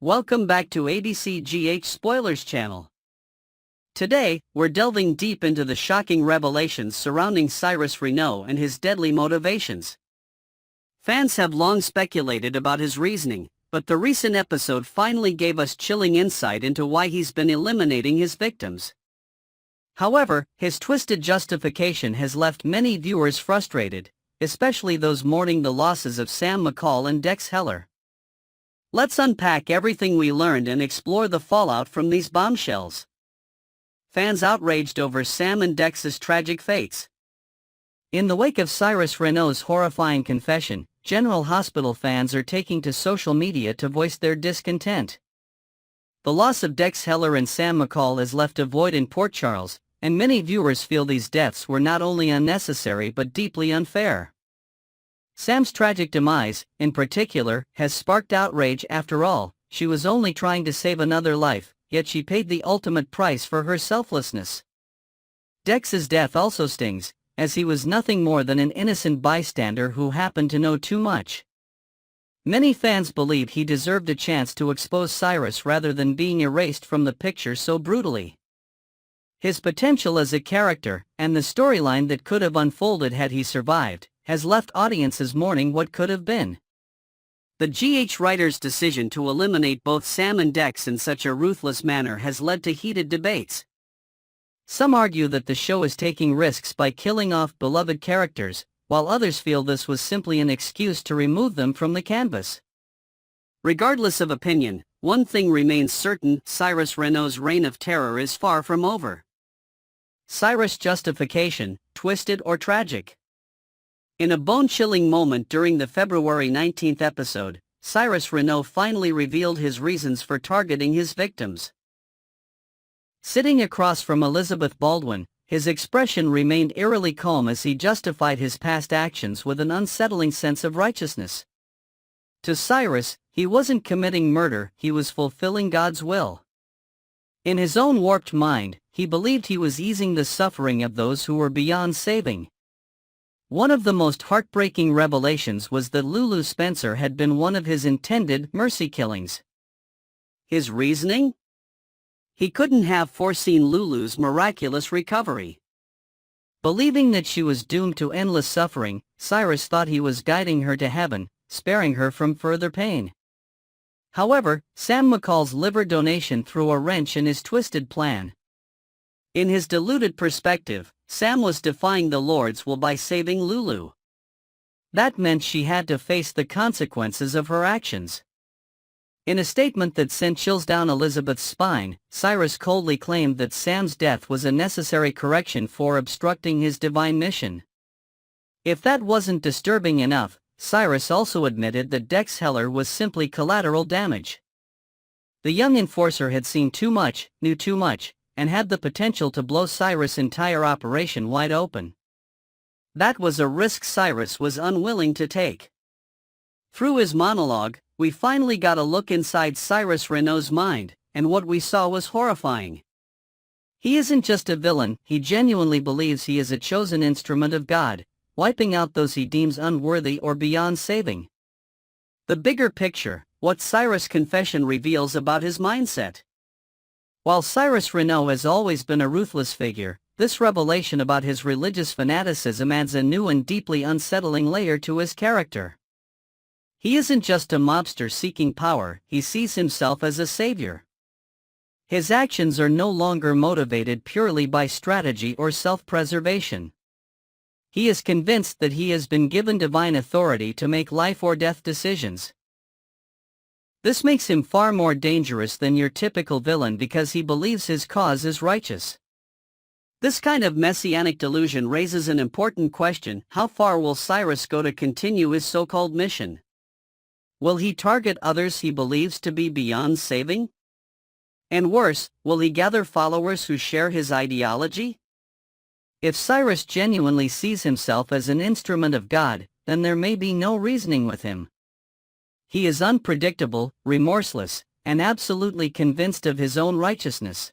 Welcome back to ABCGH Spoilers channel. Today, we're delving deep into the shocking revelations surrounding Cyrus Renault and his deadly motivations. Fans have long speculated about his reasoning, but the recent episode finally gave us chilling insight into why he's been eliminating his victims. However, his twisted justification has left many viewers frustrated, especially those mourning the losses of Sam McCall and Dex Heller. Let's unpack everything we learned and explore the fallout from these bombshells. Fans outraged over Sam and Dex's tragic fates. In the wake of Cyrus Renault's horrifying confession, General Hospital fans are taking to social media to voice their discontent. The loss of Dex Heller and Sam McCall has left a void in Port Charles, and many viewers feel these deaths were not only unnecessary but deeply unfair. Sam's tragic demise, in particular, has sparked outrage. After all, she was only trying to save another life, yet she paid the ultimate price for her selflessness. Dex's death also stings, as he was nothing more than an innocent bystander who happened to know too much. Many fans believe he deserved a chance to expose Cyrus rather than being erased from the picture so brutally. His potential as a character, and the storyline that could have unfolded had he survived, has left audiences mourning what could have been. The GH writers' decision to eliminate both Sam and Dex in such a ruthless manner has led to heated debates. Some argue that the show is taking risks by killing off beloved characters, while others feel this was simply an excuse to remove them from the canvas. Regardless of opinion, one thing remains certain: Cyrus Renault's reign of terror is far from over. Cyrus' justification, twisted or tragic? In a bone-chilling moment during the February 19th episode, Cyrus Renault finally revealed his reasons for targeting his victims. Sitting across from Elizabeth Baldwin, his expression remained eerily calm as he justified his past actions with an unsettling sense of righteousness. To Cyrus, he wasn't committing murder, he was fulfilling God's will. In his own warped mind, he believed he was easing the suffering of those who were beyond saving. One of the most heartbreaking revelations was that Lulu Spencer had been one of his intended mercy killings. His reasoning? He couldn't have foreseen Lulu's miraculous recovery. Believing that she was doomed to endless suffering, Cyrus thought he was guiding her to heaven, sparing her from further pain. However, Sam McCall's liver donation threw a wrench in his twisted plan. In his deluded perspective, Sam was defying the Lord's will by saving Lulu. That meant she had to face the consequences of her actions. In a statement that sent chills down Elizabeth's spine, Cyrus coldly claimed that Sam's death was a necessary correction for obstructing his divine mission. If that wasn't disturbing enough, Cyrus also admitted that Dex Heller was simply collateral damage. The young enforcer had seen too much, knew too much, and had the potential to blow Cyrus' entire operation wide open. That was a risk Cyrus was unwilling to take. Through his monologue, we finally got a look inside Cyrus Renault's mind, and what we saw was horrifying. He isn't just a villain, he genuinely believes he is a chosen instrument of God, wiping out those he deems unworthy or beyond saving. The bigger picture: what Cyrus' confession reveals about his mindset. While Cyrus Renault has always been a ruthless figure, this revelation about his religious fanaticism adds a new and deeply unsettling layer to his character. He isn't just a mobster seeking power, he sees himself as a savior. His actions are no longer motivated purely by strategy or self-preservation. He is convinced that he has been given divine authority to make life or death decisions. This makes him far more dangerous than your typical villain because he believes his cause is righteous. This kind of messianic delusion raises an important question: how far will Cyrus go to continue his so-called mission? Will he target others he believes to be beyond saving? And worse, will he gather followers who share his ideology? If Cyrus genuinely sees himself as an instrument of God, then there may be no reasoning with him. He is unpredictable, remorseless, and absolutely convinced of his own righteousness.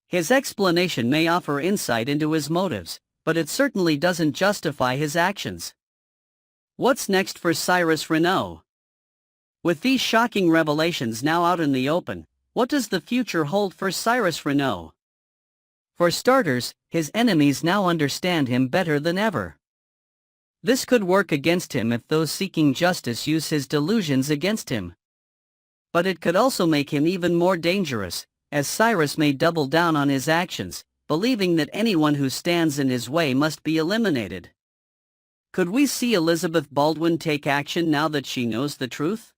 His explanation may offer insight into his motives, but it certainly doesn't justify his actions. What's next for Cyrus Renault? With these shocking revelations now out in the open, what does the future hold for Cyrus Renault? For starters, his enemies now understand him better than ever. This could work against him if those seeking justice use his delusions against him. But it could also make him even more dangerous, as Cyrus may double down on his actions, believing that anyone who stands in his way must be eliminated. Could we see Elizabeth Baldwin take action now that she knows the truth?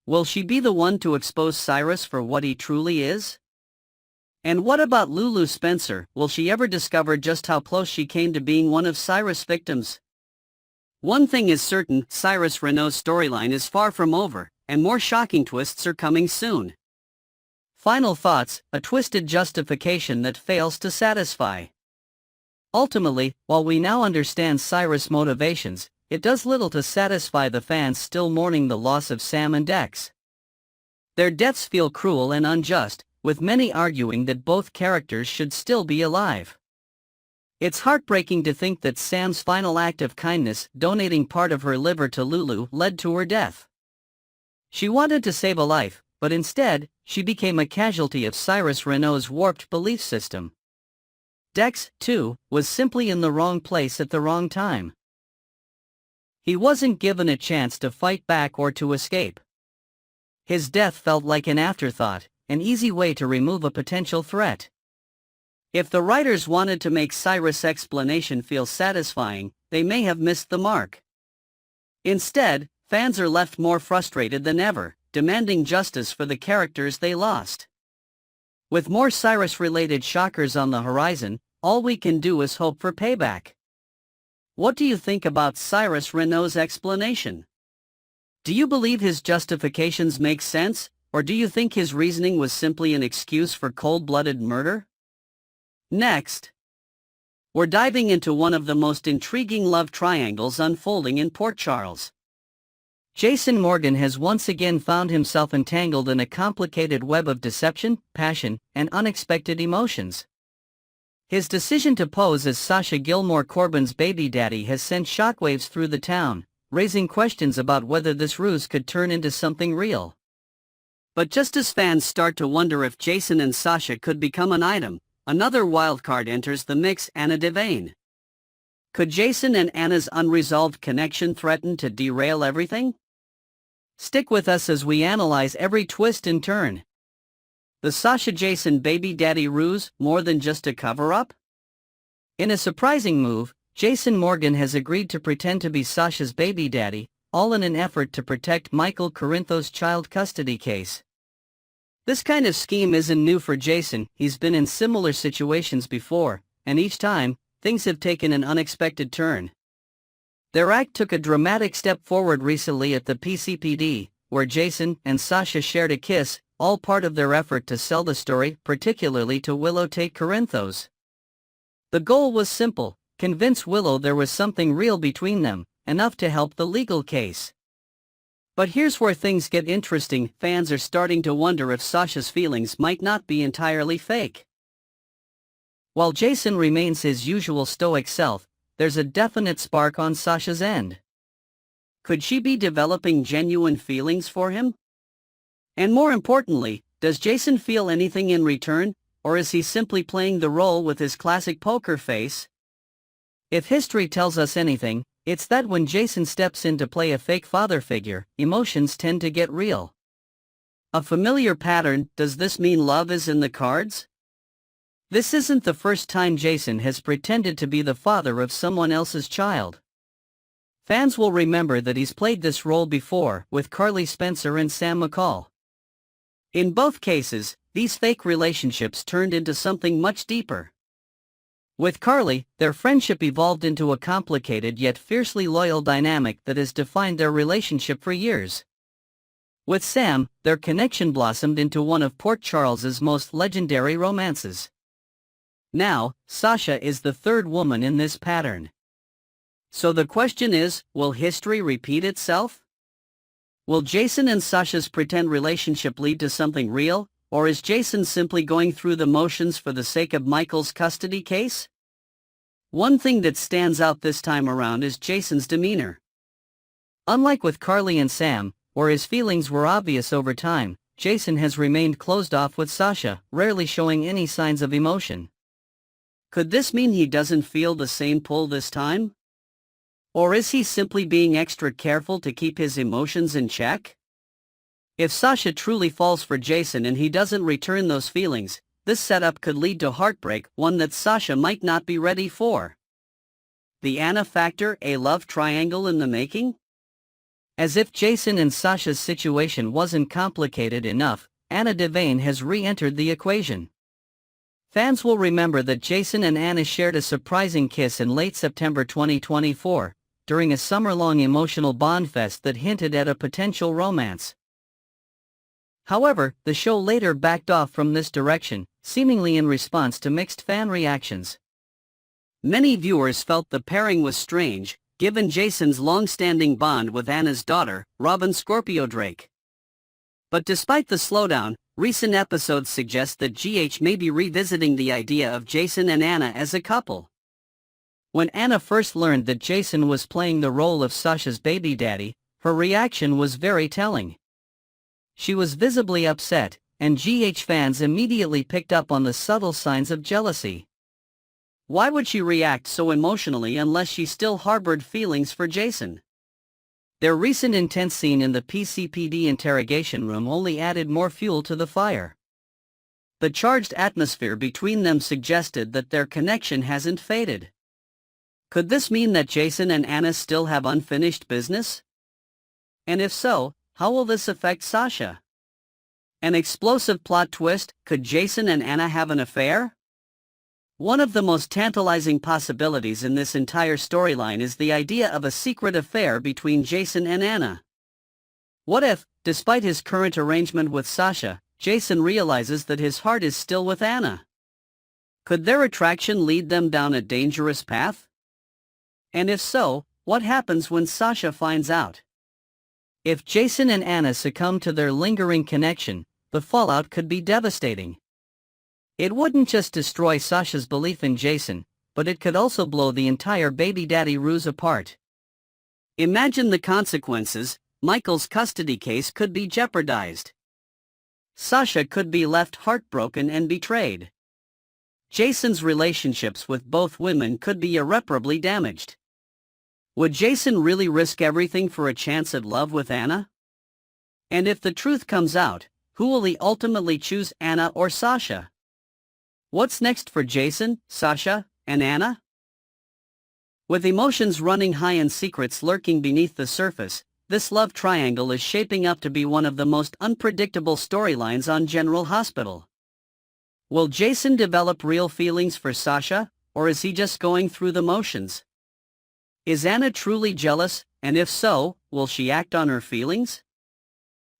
Will she be the one to expose Cyrus for what he truly is? And what about Lulu Spencer? Will she ever discover just how close she came to being one of Cyrus' victims? One thing is certain, Cyrus Renault's storyline is far from over, and more shocking twists are coming soon. Final thoughts: a twisted justification that fails to satisfy. Ultimately, while we now understand Cyrus' motivations, it does little to satisfy the fans still mourning the loss of Sam and Dex. Their deaths feel cruel and unjust, with many arguing that both characters should still be alive. It's heartbreaking to think that Sam's final act of kindness, donating part of her liver to Lulu, led to her death. She wanted to save a life, but instead, she became a casualty of Cyrus Renault's warped belief system. Dex, too, was simply in the wrong place at the wrong time. He wasn't given a chance to fight back or to escape. His death felt like an afterthought, an easy way to remove a potential threat. If the writers wanted to make Cyrus' explanation feel satisfying, they may have missed the mark. Instead, fans are left more frustrated than ever, demanding justice for the characters they lost. With more Cyrus-related shockers on the horizon, all we can do is hope for payback. What do you think about Cyrus Renault's explanation? Do you believe his justifications make sense, or do you think his reasoning was simply an excuse for cold-blooded murder? Next, we're diving into one of the most intriguing love triangles unfolding in Port Charles. Jason Morgan has once again found himself entangled in a complicated web of deception, passion, and unexpected emotions. His decision to pose as Sasha Gilmore Corbin's baby daddy has sent shockwaves through the town, raising questions about whether this ruse could turn into something real. But just as fans start to wonder if Jason and Sasha could become an item, another wildcard enters the mix: Anna Devane. Could Jason and Anna's unresolved connection threaten to derail everything? Stick with us as we analyze every twist and turn. The Sasha-Jason baby daddy ruse, more than just a cover-up? In a surprising move, Jason Morgan has agreed to pretend to be Sasha's baby daddy, all in an effort to protect Michael Corinthos' child custody case. This kind of scheme isn't new for Jason. He's been in similar situations before, and each time, things have taken an unexpected turn. Their act took a dramatic step forward recently at the PCPD, where Jason and Sasha shared a kiss, all part of their effort to sell the story, particularly to Willow Tate Corinthos. The goal was simple: convince Willow there was something real between them, enough to help the legal case. But here's where things get interesting. Fans are starting to wonder if Sasha's feelings might not be entirely fake. While Jason remains his usual stoic self, there's a definite spark on Sasha's end. Could she be developing genuine feelings for him? And more importantly, does Jason feel anything in return, or is he simply playing the role with his classic poker face? If history tells us anything, it's that when Jason steps in to play a fake father figure, emotions tend to get real. A familiar pattern. Does this mean love is in the cards? This isn't the first time Jason has pretended to be the father of someone else's child. Fans will remember that he's played this role before with Carly Spencer and Sam McCall. In both cases, these fake relationships turned into something much deeper. With Carly, their friendship evolved into a complicated yet fiercely loyal dynamic that has defined their relationship for years. With Sam, their connection blossomed into one of Port Charles's most legendary romances. Now, Sasha is the third woman in this pattern. So the question is, will history repeat itself? Will Jason and Sasha's pretend relationship lead to something real, or is Jason simply going through the motions for the sake of Michael's custody case? One thing that stands out this time around is Jason's demeanor. Unlike with Carly and Sam, where his feelings were obvious over time, Jason has remained closed off with Sasha, rarely showing any signs of emotion. Could this mean he doesn't feel the same pull this time? Or is he simply being extra careful to keep his emotions in check? If Sasha truly falls for Jason and he doesn't return those feelings, this setup could lead to heartbreak, one that Sasha might not be ready for. The Anna factor, a love triangle in the making? As if Jason and Sasha's situation wasn't complicated enough, Anna Devane has re-entered the equation. Fans will remember that Jason and Anna shared a surprising kiss in late September 2024, during a summer-long emotional bondfest that hinted at a potential romance. However, the show later backed off from this direction, seemingly in response to mixed fan reactions. Many viewers felt the pairing was strange, given Jason's long-standing bond with Anna's daughter, Robin Scorpio Drake. But despite the slowdown, recent episodes suggest that GH may be revisiting the idea of Jason and Anna as a couple. When Anna first learned that Jason was playing the role of Sasha's baby daddy, her reaction was very telling. She was visibly upset, and GH fans immediately picked up on the subtle signs of jealousy. Why would she react so emotionally unless she still harbored feelings for Jason? Their recent intense scene in the PCPD interrogation room only added more fuel to the fire. The charged atmosphere between them suggested that their connection hasn't faded. Could this mean that Jason and Anna still have unfinished business? And if so, how will this affect Sasha? An explosive plot twist: could Jason and Anna have an affair? One of the most tantalizing possibilities in this entire storyline is the idea of a secret affair between Jason and Anna. What if, despite his current arrangement with Sasha, Jason realizes that his heart is still with Anna? Could their attraction lead them down a dangerous path? And if so, what happens when Sasha finds out? If Jason and Anna succumb to their lingering connection, the fallout could be devastating. It wouldn't just destroy Sasha's belief in Jason, but it could also blow the entire baby daddy ruse apart. Imagine the consequences: Michael's custody case could be jeopardized. Sasha could be left heartbroken and betrayed. Jason's relationships with both women could be irreparably damaged. Would Jason really risk everything for a chance at love with Anna? And if the truth comes out, who will he ultimately choose, Anna or Sasha? What's next for Jason, Sasha, and Anna? With emotions running high and secrets lurking beneath the surface, this love triangle is shaping up to be one of the most unpredictable storylines on General Hospital. Will Jason develop real feelings for Sasha, or is he just going through the motions? Is Anna truly jealous, and if so, will she act on her feelings?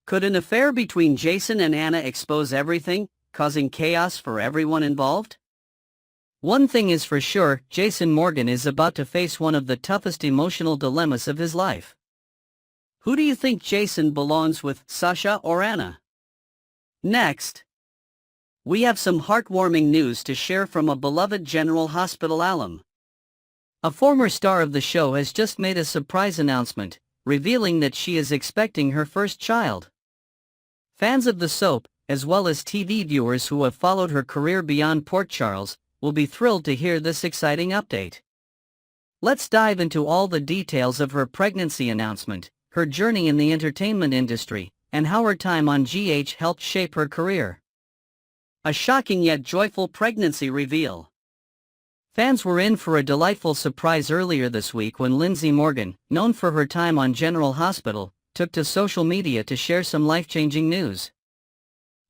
Could an affair between Jason and Anna expose everything, causing chaos for everyone involved? One thing is for sure: Jason Morgan is about to face one of the toughest emotional dilemmas of his life. Who do you think Jason belongs with, Sasha or Anna? Next, we have some heartwarming news to share from a beloved General Hospital alum. A former star of the show has just made a surprise announcement, revealing that she is expecting her first child. Fans of the soap, as well as TV viewers who have followed her career beyond Port Charles, will be thrilled to hear this exciting update. Let's dive into all the details of her pregnancy announcement, her journey in the entertainment industry, and how her time on GH helped shape her career. A shocking yet joyful pregnancy reveal. Fans were in for a delightful surprise earlier this week when Lindsay Morgan, known for her time on General Hospital, took to social media to share some life-changing news.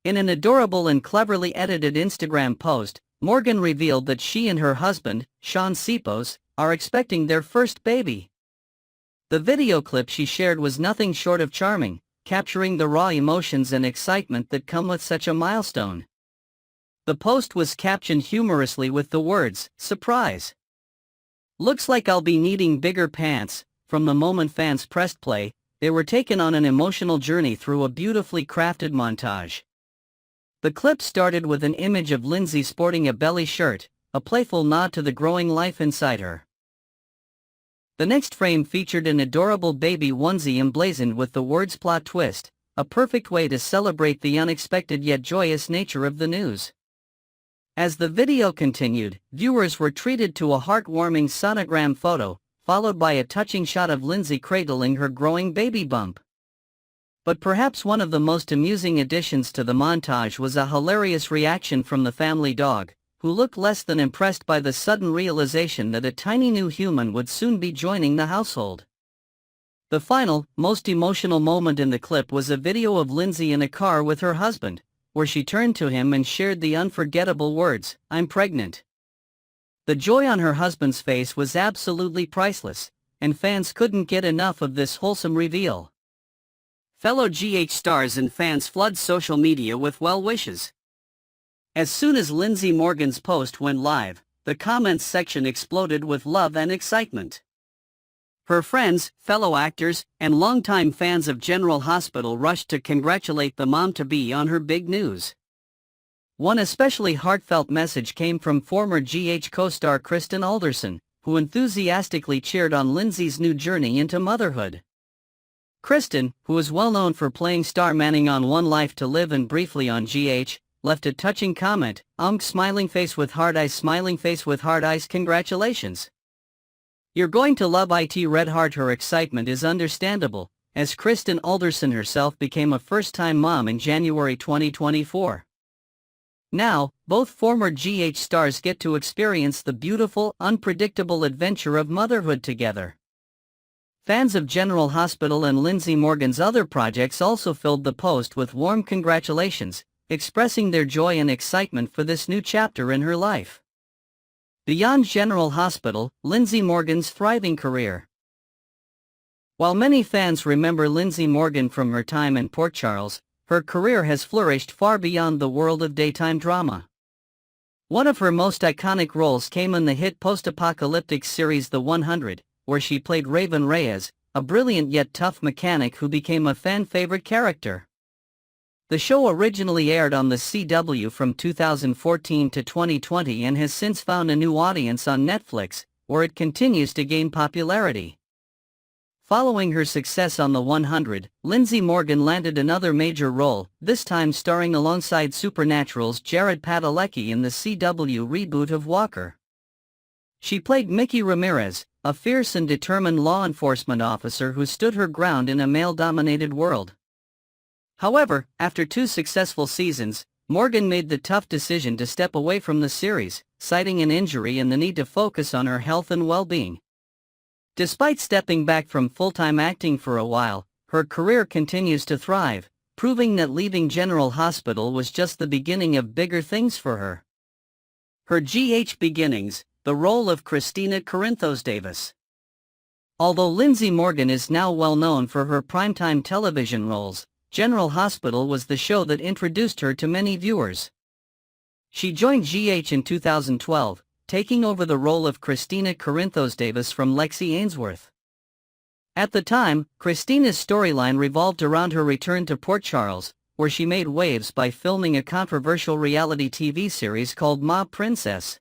In an adorable and cleverly edited Instagram post, Morgan revealed that she and her husband, Sean Sipos, are expecting their first baby. The video clip she shared was nothing short of charming, capturing the raw emotions and excitement that come with such a milestone. The post was captioned humorously with the words, "Surprise! Looks like I'll be needing bigger pants." From the moment fans pressed play, they were taken on an emotional journey through a beautifully crafted montage. The clip started with an image of Lindsay sporting a belly shirt, a playful nod to the growing life inside her. The next frame featured an adorable baby onesie emblazoned with the words "plot twist," a perfect way to celebrate the unexpected yet joyous nature of the news. As the video continued, viewers were treated to a heartwarming sonogram photo, followed by a touching shot of Lindsay cradling her growing baby bump. But perhaps one of the most amusing additions to the montage was a hilarious reaction from the family dog, who looked less than impressed by the sudden realization that a tiny new human would soon be joining the household. The final, most emotional moment in the clip was a video of Lindsay in a car with her husband, where she turned to him and shared the unforgettable words, "I'm pregnant." The joy on her husband's face was absolutely priceless, and fans couldn't get enough of this wholesome reveal. Fellow GH stars and fans flood social media with well wishes. As soon as Lindsay Morgan's post went live, the comments section exploded with love and excitement. Her friends, fellow actors, and longtime fans of General Hospital rushed to congratulate the mom-to-be on her big news. One especially heartfelt message came from former GH co-star Kristen Alderson, who enthusiastically cheered on Lindsay's new journey into motherhood. Kristen, who is well known for playing Star Manning on One Life to Live and briefly on GH, left a touching comment, smiling face with hard eyes, congratulations. You're going to love it, red heart. Her excitement is understandable, as Kristen Alderson herself became a first-time mom in January 2024. Now, both former GH stars get to experience the beautiful, unpredictable adventure of motherhood together. Fans of General Hospital and Lindsay Morgan's other projects also filled the post with warm congratulations, expressing their joy and excitement for this new chapter in her life. Beyond General Hospital, Lindsay Morgan's thriving career. While many fans remember Lindsay Morgan from her time in Port Charles, her career has flourished far beyond the world of daytime drama. One of her most iconic roles came in the hit post-apocalyptic series The 100, where she played Raven Reyes, a brilliant yet tough mechanic who became a fan-favorite character. The show originally aired on the CW from 2014 to 2020 and has since found a new audience on Netflix, where it continues to gain popularity. Following her success on The 100, Lindsay Morgan landed another major role, this time starring alongside Supernatural's Jared Padalecki in the CW reboot of Walker. She played Mickey Ramirez, a fierce and determined law enforcement officer who stood her ground in a male-dominated world. However, after 2 successful seasons, Morgan made the tough decision to step away from the series, citing an injury and the need to focus on her health and well-being. Despite stepping back from full-time acting for a while, her career continues to thrive, proving that leaving General Hospital was just the beginning of bigger things for her. Her GH beginnings, the role of Christina Corinthos Davis. Although Lindsay Morgan is now well known for her primetime television roles, General Hospital was the show that introduced her to many viewers. She joined GH in 2012, taking over the role of Christina Corinthos Davis from Lexi Ainsworth. At the time, Christina's storyline revolved around her return to Port Charles, where she made waves by filming a controversial reality TV series called Mob Princess.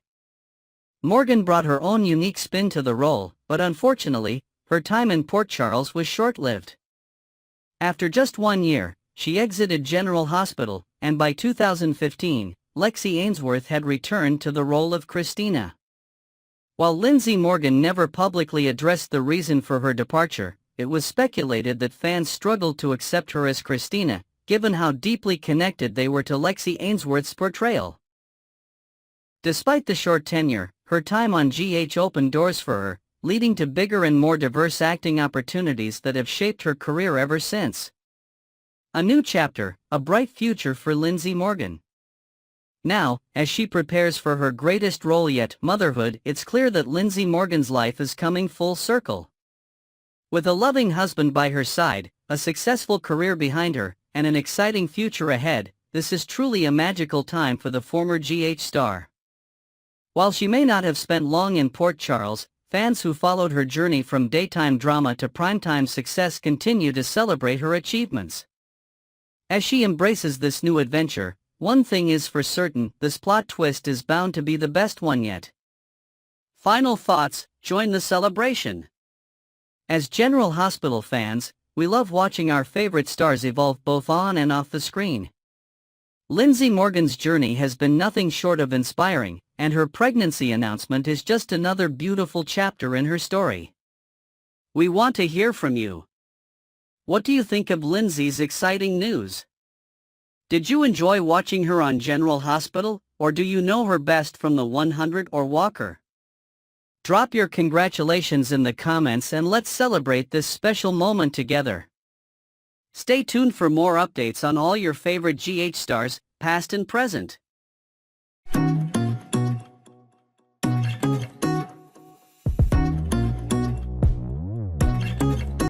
Morgan brought her own unique spin to the role, but unfortunately, her time in Port Charles was short-lived. After just 1 year, she exited General Hospital, and by 2015, Lexi Ainsworth had returned to the role of Christina. While Lindsay Morgan never publicly addressed the reason for her departure, it was speculated that fans struggled to accept her as Christina, given how deeply connected they were to Lexi Ainsworth's portrayal. Despite the short tenure, her time on GH opened doors for her, leading to bigger and more diverse acting opportunities that have shaped her career ever since. A new chapter, a bright future for Lindsay Morgan. Now, as she prepares for her greatest role yet, motherhood, it's clear that Lindsay Morgan's life is coming full circle. With a loving husband by her side, a successful career behind her, and an exciting future ahead, this is truly a magical time for the former GH star. While she may not have spent long in Port Charles, fans who followed her journey from daytime drama to primetime success continue to celebrate her achievements. As she embraces this new adventure, one thing is for certain, this plot twist is bound to be the best one yet. Final thoughts, join the celebration. As General Hospital fans, we love watching our favorite stars evolve both on and off the screen. Lindsay Morgan's journey has been nothing short of inspiring, and her pregnancy announcement is just another beautiful chapter in her story. We want to hear from you. What do you think of Lindsay's exciting news? Did you enjoy watching her on General Hospital, or do you know her best from the 100 or Walker? Drop your congratulations in the comments and let's celebrate this special moment together. Stay tuned for more updates on all your favorite GH stars, past and present.